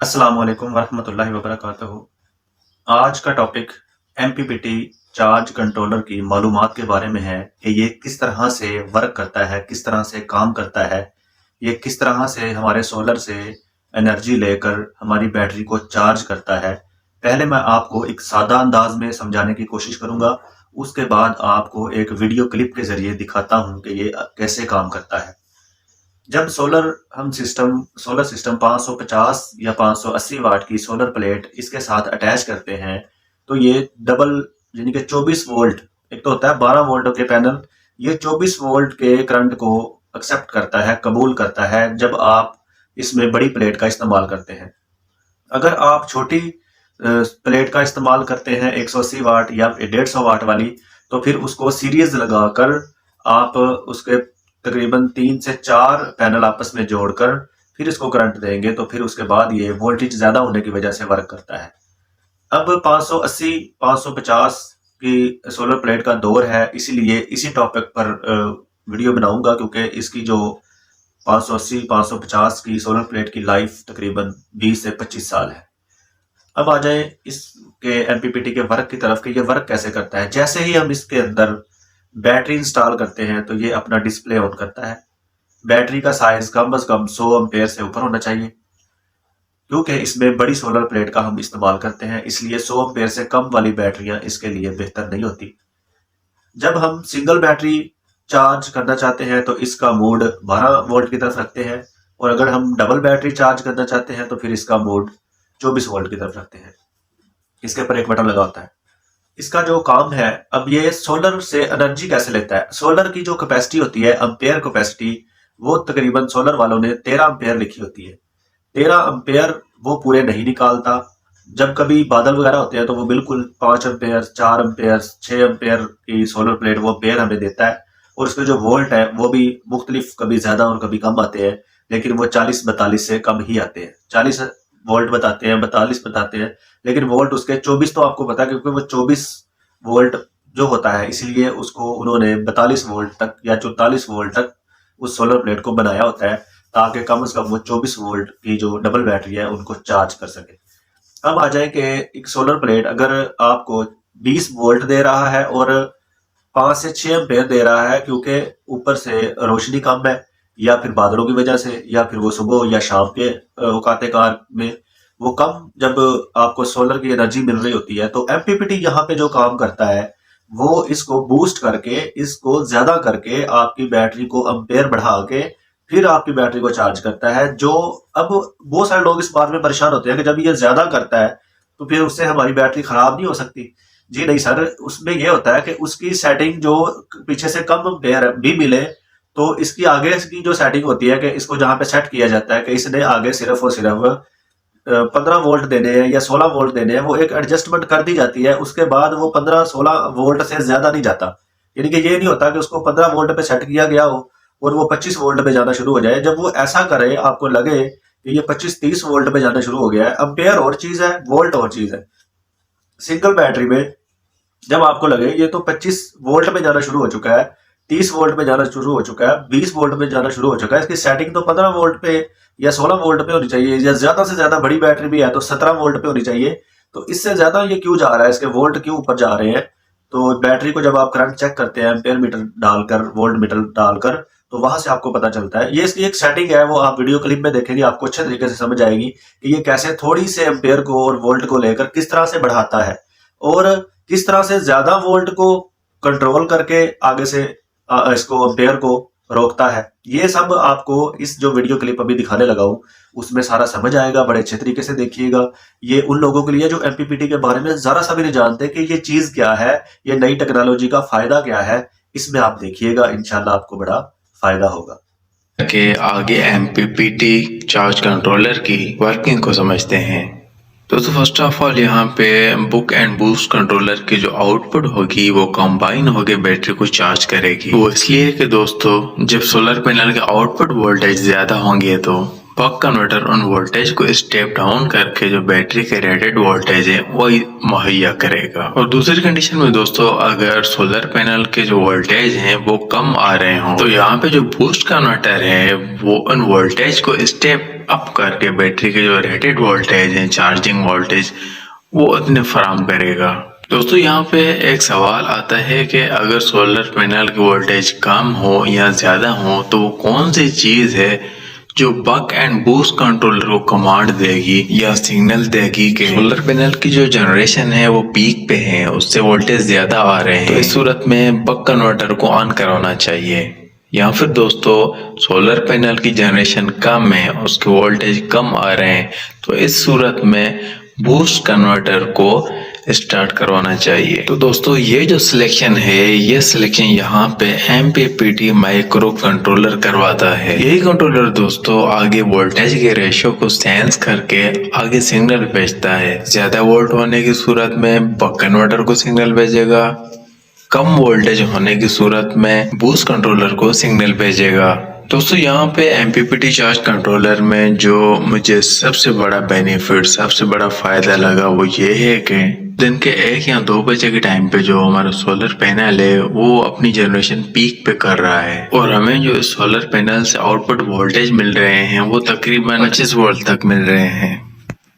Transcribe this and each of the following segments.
अस्सलाम वालेकुम वरहमतुल्लाहि वबरकातुहू। आज का टॉपिक एमपीपीटी चार्ज कंट्रोलर की मालूमात के बारे में है कि ये किस तरह से वर्क करता है, किस तरह से काम करता है, ये किस तरह से हमारे सोलर से एनर्जी लेकर हमारी बैटरी को चार्ज करता है। पहले मैं आपको एक सादा अंदाज में समझाने की कोशिश करूंगा, उसके बाद आपको एक वीडियो क्लिप के जरिए दिखाता हूं कि ये कैसे काम करता है। जब सोलर सिस्टम 550 या 580 वाट की सोलर प्लेट इसके साथ अटैच करते हैं, तो ये डबल यानी कि 24 वोल्ट, एक तो होता है 12 वोल्ट के पैनल, ये 24 वोल्ट के करंट को एक्सेप्ट करता है, कबूल करता है जब आप इसमें बड़ी प्लेट का इस्तेमाल करते हैं। अगर आप छोटी प्लेट का इस्तेमाल करते हैं 180 वाट या 150 वाट वाली, तो फिर उसको सीरीज लगाकर आप उसके तकरीबन 3 से 4 पैनल आपस में जोड़कर फिर इसको करंट देंगे, तो फिर उसके बाद ये वोल्टेज ज्यादा होने की वजह से वर्क करता है। अब 580 550 की सोलर प्लेट का दौर है, इसीलिए इसी टॉपिक पर वीडियो बनाऊंगा, क्योंकि इसकी जो 580 550 की सोलर प्लेट की लाइफ तकरीबन 20 से 25 साल है। अब आ जाए इसके एमपीपीटी के वर्क की तरफ कि ये वर्क कैसे करता है। जैसे ही हम इसके अंदर बैटरी इंस्टॉल करते हैं तो ये अपना डिस्प्ले ऑन करता है। बैटरी का साइज कम से कम 100 एम्पेयर से ऊपर होना चाहिए, क्योंकि इसमें बड़ी सोलर प्लेट का हम इस्तेमाल करते हैं, इसलिए 100 एम्पेयर से कम वाली बैटरियां इसके लिए बेहतर नहीं होती। जब हम सिंगल बैटरी चार्ज करना चाहते हैं तो इसका मोड 12 वोल्ट की तरफ रखते हैं, और अगर हम डबल बैटरी चार्ज करना चाहते हैं तो फिर इसका मोड 24 वोल्ट की तरफ रखते हैं। इसके ऊपर एक बटन लगा होता है। इसका जो काम है, अब ये सोलर से एनर्जी कैसे लेता है। सोलर की जो कैपेसिटी होती है, एम्पेयर कैपेसिटी, वो तकरीबन सोलर वालों ने 13 एम्पेयर लिखी होती है। 13 एम्पेयर वो पूरे नहीं निकालता। जब कभी बादल वगैरह होते हैं तो वो बिल्कुल 5 एम्पेयर 4 एम्पेयर 6 एम्पेयर की सोलर प्लेट वो एम्पेयर हमें देता है, और उसके जो वोल्ट है वो भी मुख्तलिफ, कभी ज्यादा और कभी कम आते हैं, लेकिन वो 40-42 से कम ही आते हैं। 40 वोल्ट बताते हैं, 42 बताते हैं, लेकिन वोल्ट उसके 24 तो आपको पता है, क्योंकि वो 24 वोल्ट जो होता है, इसलिए उसको उन्होंने 42 वोल्ट तक या 44 वोल्ट तक उस सोलर प्लेट को बनाया होता है, ताकि कम से कम वो 24 वोल्ट की जो डबल बैटरी है उनको चार्ज कर सके। अब आ जाए कि एक सोलर प्लेट अगर आपको 20 वोल्ट दे रहा है और 5 से 6 एम्पेयर दे रहा है, क्योंकि ऊपर से रोशनी कम है, या फिर बादलों की वजह से, या फिर वो सुबह या शाम के औकात कार में वो कम जब आपको सोलर की एनर्जी मिल रही होती है, तो एमपीपीटी यहाँ पे जो काम करता है वो इसको बूस्ट करके, इसको ज्यादा करके आपकी बैटरी को एम्पेयर बढ़ा के फिर आपकी बैटरी को चार्ज करता है। जो अब बहुत सारे लोग इस बात में परेशान होते हैं कि जब ये ज्यादा करता है तो फिर उससे हमारी बैटरी खराब नहीं हो सकती। जी नहीं सर, उसमें यह होता है कि उसकी सेटिंग जो पीछे से कम एम्पेयर भी मिले, तो इसकी आगे की जो सेटिंग होती है कि इसको जहां पे सेट किया जाता है कि इसने आगे सिर्फ और सिर्फ 15 वोल्ट देने हैं या 16 वोल्ट देने हैं, वो एक एडजस्टमेंट कर दी जाती है। उसके बाद वो 15-16 वोल्ट से ज्यादा नहीं जाता। यानी कि ये नहीं होता कि उसको 15 वोल्ट पे सेट किया गया हो और वो 25 वोल्ट पे जाना शुरू हो जाए। जब वो ऐसा करे, आपको लगे कि ये 25-30 वोल्ट पे जाना शुरू हो गया है, एम्पेयर और चीज है, वोल्ट और चीज है। सिंगल बैटरी में जब आपको लगे ये तो 25 वोल्ट पे जाना शुरू हो चुका है, 30 वोल्ट पे जाना शुरू हो चुका है, 20 वोल्ट पे जाना शुरू हो चुका है, इसकी सेटिंग तो 15 वोल्ट पे या 16 वोल्ट पे होनी चाहिए, या ज्यादा से ज्यादा बड़ी बैटरी भी है तो 17 वोल्ट पे होनी चाहिए। तो इससे ज्यादा ये क्यों जा रहा है, इसके वोल्ट क्यों ऊपर जा रहे हैं। तो बैटरी को जब आप करंट चेक करते हैं एम्पेयर मीटर डालकर, वोल्ट मीटर डालकर, तो वहां से आपको पता चलता है। ये इसकी एक सेटिंग है, वो आप वीडियो क्लिप में देखेंगे, आपको अच्छे तरीके से समझ आएगी कि ये कैसे थोड़ी से एम्पेयर को और वोल्ट को लेकर किस तरह से बढ़ाता है, और किस तरह से ज्यादा वोल्ट को कंट्रोल करके आगे से इसको एम्पेयर को रोकता है। ये सब आपको इस जो वीडियो क्लिप अभी दिखाने लगा हूं उसमें सारा समझ आएगा। बड़े अच्छे तरीके से देखिएगा। ये उन लोगों के लिए जो एमपीपीटी के बारे में जरा सा भी नहीं जानते कि ये चीज क्या है, ये नई टेक्नोलॉजी का फायदा क्या है, इसमें आप देखिएगा, इंशाल्लाह आपको बड़ा फायदा होगा। के आगे एमपीपीटी चार्ज कंट्रोलर की वर्किंग को समझते हैं। दोस्तों फर्स्ट ऑफ ऑल यहाँ पे बुक एंड बूस्ट कंट्रोलर की जो आउटपुट होगी वो कंबाइन होकर बैटरी को चार्ज करेगी। वो इसलिए कि दोस्तों जब सोलर पैनल के आउटपुट वोल्टेज ज्यादा होंगे तो बक कन्वर्टर उन वोल्टेज को स्टेप डाउन करके जो बैटरी के रेटेड वोल्टेज है वही मुहैया करेगा। और दूसरी कंडीशन में दोस्तों, अगर सोलर पैनल के जो वोल्टेज हैं वो कम आ रहे हों तो यहाँ पे जो बूस्ट कन्वर्टर है वो उन वोल्टेज को स्टेप अप करके बैटरी के जो रेटेड वोल्टेज है, चार्जिंग वोल्टेज, वो उतने फराहम करेगा। दोस्तों यहाँ पे एक सवाल आता है कि अगर सोलर पैनल की वोल्टेज कम हो या ज्यादा हो तो वो कौन सी चीज है जो बक एंड बूस्ट कंट्रोलर को कमांड देगी या सिग्नल देगी कि सोलर पैनल की जो जनरेशन है वो पीक पे है, उससे वोल्टेज ज्यादा आ रहे हैं, तो इस सूरत में बक कन्वर्टर को ऑन करवाना चाहिए। या फिर दोस्तों सोलर पैनल की जनरेशन कम है, उसके वोल्टेज कम आ रहे हैं, तो इस सूरत में बूस्ट कन्वर्टर को स्टार्ट करवाना चाहिए। तो दोस्तों ये जो सिलेक्शन है, ये सिलेक्शन यहाँ पे MPPT माइक्रो कंट्रोलर करवाता है। यही कंट्रोलर दोस्तों आगे वोल्टेज के रेशियो को सेंस करके आगे सिग्नल भेजता है। ज्यादा वोल्ट होने की सूरत में बक कन्वर्टर को सिग्नल भेजेगा, कम वोल्टेज होने की सूरत में बूस्ट कंट्रोलर को सिग्नल भेजेगा। दोस्तों यहाँ पे MPPT चार्ज कंट्रोलर में जो मुझे सबसे बड़ा बेनिफिट, सबसे बड़ा फायदा लगा वो ये है कि दिन के 1 या 2 बजे के टाइम पे जो हमारा सोलर पैनल है वो अपनी जनरेशन पीक पे कर रहा है और हमें जो सोलर पैनल से आउटपुट वोल्टेज मिल रहे हैं वो तकरीबन 25 वोल्ट तक मिल रहे हैं।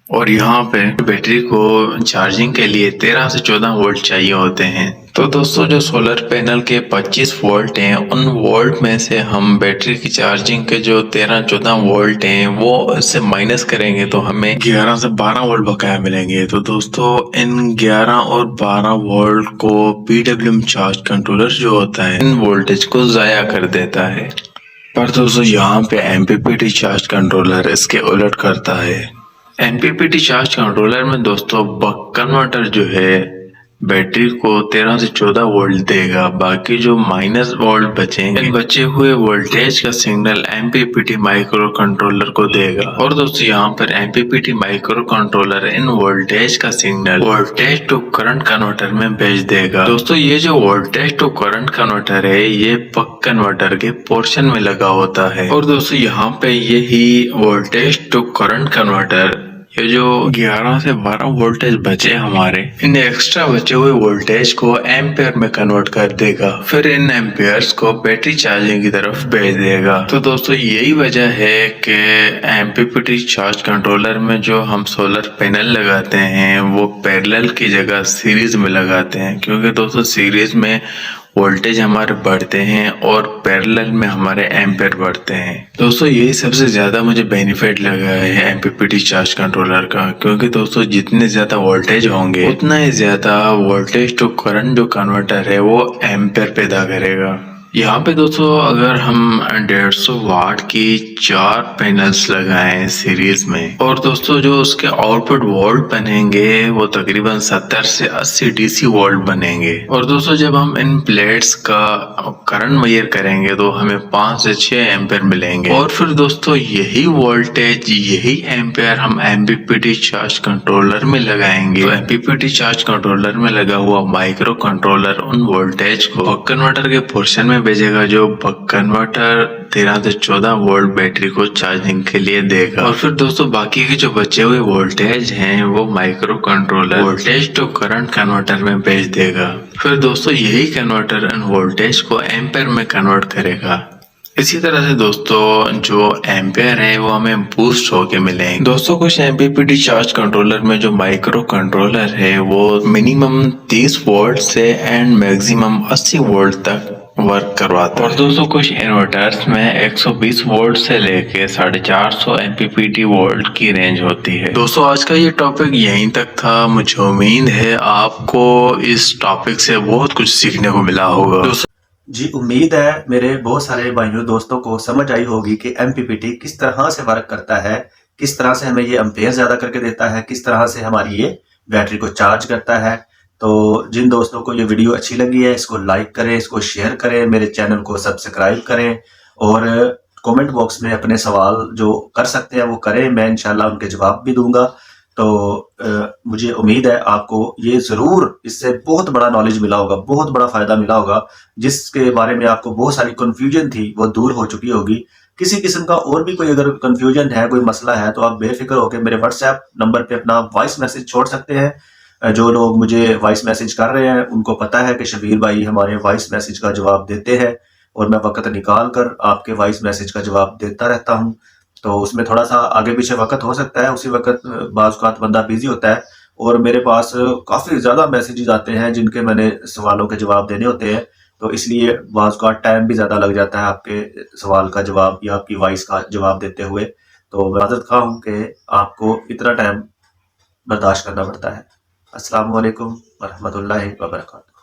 और यहाँ पे बैटरी को चार्जिंग के लिए 13 से 14 वोल्ट चाहिए होते हैं। तो दोस्तों जो सोलर पैनल के 25 वोल्ट हैं, उन वोल्ट में से हम बैटरी की चार्जिंग के जो 13-14 वोल्ट हैं वो इससे माइनस करेंगे तो हमें 11 से 12 वोल्ट बकाया मिलेंगे। तो दोस्तों इन 11 और 12 वोल्ट को PWM चार्ज कंट्रोलर जो होता है इन वोल्टेज को जाया कर देता है। पर दोस्तों यहाँ पे MPPT चार्ज कंट्रोलर इसके उलट करता है। MPPT चार्ज कंट्रोलर में दोस्तों बक कन्वर्टर जो है बैटरी को 13 से 14 वोल्ट देगा, बाकी जो माइनस वोल्ट बचेंगे इन बचे हुए वोल्टेज का सिग्नल MPPT माइक्रो कंट्रोलर को देगा। और दोस्तों यहाँ पर MPPT माइक्रो कंट्रोलर इन वोल्टेज का signal voltage to current converter में भेज देगा। दोस्तों ये जो वोल्टेज टू करंट कन्वर्टर है ये बक कन्वर्टर के पोर्शन में लगा होता है। और दोस्तों यहाँ पे यही वोल्टेज टू करंट कन्वर्टर, ये जो 11 से 12 वोल्टेज बचे हमारे, इन एक्स्ट्रा बचे हुए वोल्टेज को एम्पेयर में कन्वर्ट कर देगा, फिर इन एम्पेयर्स को बैटरी चार्जिंग की तरफ भेज देगा। तो दोस्तों यही वजह है कि MPPT चार्ज कंट्रोलर में जो हम सोलर पैनल लगाते हैं वो पैरेलल की जगह सीरीज में लगाते हैं, क्योंकि दोस्तों सीरीज में वोल्टेज हमारे बढ़ते हैं और पैरेलल में हमारे एम्पेयर बढ़ते हैं। दोस्तों यही सबसे ज्यादा मुझे बेनिफिट लगा है MPPT चार्ज कंट्रोलर का, क्योंकि दोस्तों जितने ज्यादा वोल्टेज होंगे उतना ही ज्यादा वोल्टेज टू करंट जो कन्वर्टर है वो एम्पेयर पैदा करेगा। यहाँ पे दोस्तों अगर हम 150 वाट की 4 पैनल्स लगाएं सीरीज में, और दोस्तों जो उसके आउटपुट वोल्ट बनेंगे वो तकरीबन 70 से 80 DC वोल्ट बनेंगे। और दोस्तों जब हम इन प्लेट्स का करंट मेजर करेंगे तो हमें 5 से 6 एम्पेयर मिलेंगे। और फिर दोस्तों यही वोल्टेज, यही एम्पेयर हम MPPT चार्ज कंट्रोलर में लगाएंगे तो MPPT चार्ज कंट्रोलर में लगा हुआ माइक्रो कंट्रोलर उन वोल्टेज को बक कन्वर्टर के पोर्शन में भेजेगा जो बक कन्वर्टर 13 से 14 वोल्ट बैटरी को चार्जिंग के लिए देगा। और फिर दोस्तों बाकी के जो बचे हुए वोल्टेज हैं वो microcontroller voltage to current converter में भेज देगा। फिर दोस्तों यही कन्वर्टर इन वोल्टेज को एम्पेयर में कन्वर्ट करेगा। इसी तरह से दोस्तों जो एम्पेयर है वो हमें बूस्ट होके मिलेंगे। दोस्तों कुछ MPPT चार्ज कंट्रोलर में जो माइक्रो कंट्रोलर है वो मिनिमम 30 वोल्ट से एंड मैक्सिमम 80 वोल्ट तक वर्क करवाता है। और दोस्तों कुछ इन्वर्टर्स में 120 वोल्ट से लेके 450 MPPT वोल्ट की रेंज होती है। दोस्तों आज का ये टॉपिक यहीं तक था। मुझे उम्मीद है आपको इस टॉपिक से बहुत कुछ सीखने को मिला होगा। जी उम्मीद है मेरे बहुत सारे भाइयों दोस्तों को समझ आई होगी कि MPPT किस तरह से वर्क करता है, किस तरह से हमें ये एम्पेयर ज्यादा करके देता है, किस तरह से हमारी ये बैटरी को चार्ज करता है। तो जिन दोस्तों को ये वीडियो अच्छी लगी है इसको लाइक करें, इसको शेयर करें, मेरे चैनल को सब्सक्राइब करें और कमेंट बॉक्स में अपने सवाल जो कर सकते हैं वो करें, मैं इंशाल्लाह उनके जवाब भी दूंगा। तो मुझे उम्मीद है आपको ये ज़रूर इससे बहुत बड़ा नॉलेज मिला होगा, बहुत बड़ा फ़ायदा मिला होगा। जिसके बारे में आपको बहुत सारी कन्फ्यूजन थी वो दूर हो चुकी होगी। किसी किस्म का और भी कोई अगर कंफ्यूजन है, कोई मसला है, तो आप बेफिक्र होकर मेरे व्हाट्सएप नंबर पे अपना वॉइस मैसेज छोड़ सकते हैं। जो लोग मुझे वॉइस मैसेज कर रहे हैं उनको पता है कि शबीर भाई हमारे वॉइस मैसेज का जवाब देते हैं और मैं वक्त निकाल कर आपके वॉइस मैसेज का जवाब देता रहता हूँ। तो उसमें थोड़ा सा आगे पीछे वक्त हो सकता है, उसी वक्त बाज़ औक़ात बंदा बिजी होता है और मेरे पास काफ़ी ज़्यादा मैसेजेस आते हैं जिनके मैंने सवालों के जवाब देने होते हैं। तो इसलिए बाज़ औक़ात टाइम भी ज़्यादा लग जाता है आपके सवाल का जवाब या आपकी वॉइस का जवाब देते हुए। तो माज़रत ख़्वाह हूँ कि आपको इतना टाइम बर्दाश्त करना पड़ता है। अस्सलामु अलैकुम व रहमतुल्लाहि व बरकातहू।